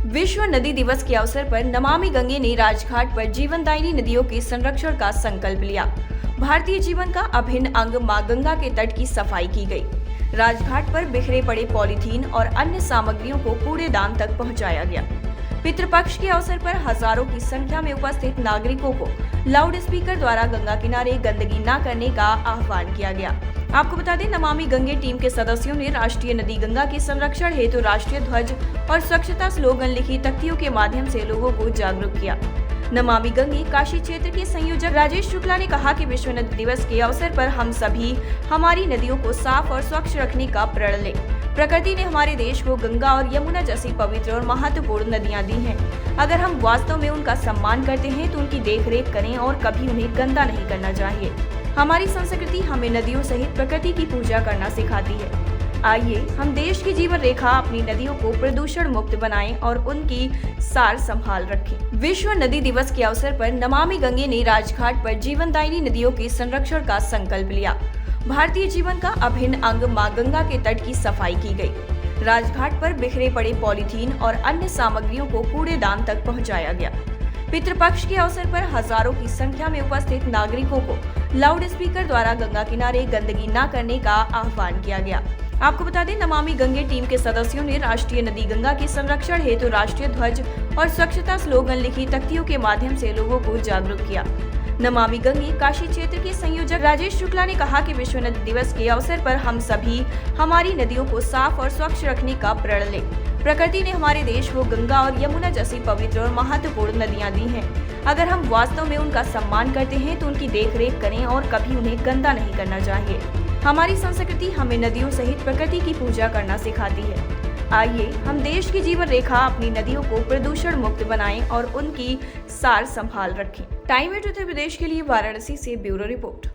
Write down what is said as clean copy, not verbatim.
विश्व नदी दिवस के अवसर पर नमामि गंगे ने राजघाट पर जीवनदायिनी नदियों के संरक्षण का संकल्प लिया। भारतीय जीवन का अभिन्न अंग मां गंगा के तट की सफाई की गई। राजघाट पर बिखरे पड़े पॉलीथीन और अन्य सामग्रियों को कूड़ेदान तक पहुंचाया गया। पितृपक्ष के अवसर पर हजारों की संख्या में उपस्थित नागरिकों को लाउड स्पीकर द्वारा गंगा किनारे गंदगी न करने का आह्वान किया गया। आपको बता दें, नमामि गंगे टीम के सदस्यों ने राष्ट्रीय नदी गंगा के संरक्षण हेतु राष्ट्रीय ध्वज और स्वच्छता स्लोगन लिखी तख्तियों के माध्यम से लोगों को जागरूक किया। नमामि गंगे काशी क्षेत्र के संयोजक राजेश शुक्ला ने कहा कि विश्व नदी दिवस के अवसर पर हम सभी हमारी नदियों को साफ और स्वच्छ रखने का प्रण लें। प्रकृति ने हमारे देश को गंगा और यमुना जैसी पवित्र और महत्वपूर्ण नदियां दी हैं। अगर हम वास्तव में उनका सम्मान करते हैं तो उनकी देखरेख करें और कभी उन्हें गंदा नहीं करना चाहिए। हमारी संस्कृति हमें नदियों सहित प्रकृति की पूजा करना सिखाती है। आइए हम देश की जीवन रेखा अपनी नदियों को प्रदूषण मुक्त बनाएं और उनकी सार संभाल रखें। विश्व नदी दिवस के अवसर पर नमामि गंगे ने राजघाट पर जीवनदायिनी नदियों के संरक्षण का संकल्प लिया। भारतीय जीवन का अभिन्न अंग मां गंगा के तट की सफाई की गई। राजघाट पर बिखरे पड़े पॉलीथीन और अन्य सामग्रियों को कूड़ेदान तक पहुंचाया गया। पितृपक्ष के अवसर पर हजारों की संख्या में उपस्थित नागरिकों को लाउड स्पीकर द्वारा गंगा किनारे गंदगी न करने का आह्वान किया गया। आपको बता दें, नमामि गंगे टीम के सदस्यों ने राष्ट्रीय नदी गंगा के संरक्षण हेतु राष्ट्रीय ध्वज और स्वच्छता स्लोगन लिखी तख्तियों के माध्यम से लोगों को जागरूक किया। नमामि गंगे काशी क्षेत्र के संयोजक राजेश शुक्ला ने कहा कि विश्व नदी दिवस के अवसर पर हम सभी हमारी नदियों को साफ और स्वच्छ रखने का प्रण लें। प्रकृति ने हमारे देश को गंगा और यमुना जैसी पवित्र और महत्वपूर्ण नदियां दी हैं। अगर हम वास्तव में उनका सम्मान करते हैं तो उनकी देखरेख करें और कभी उन्हें गंदा नहीं करना चाहिए। हमारी संस्कृति हमें नदियों सहित प्रकृति की पूजा करना सिखाती है। आइए हम देश की जीवन रेखा अपनी नदियों को प्रदूषण मुक्त बनाएं और उनकी सार संभाल रखें। टाइम 8 उत्तर प्रदेश के लिए वाराणसी से ब्यूरो रिपोर्ट।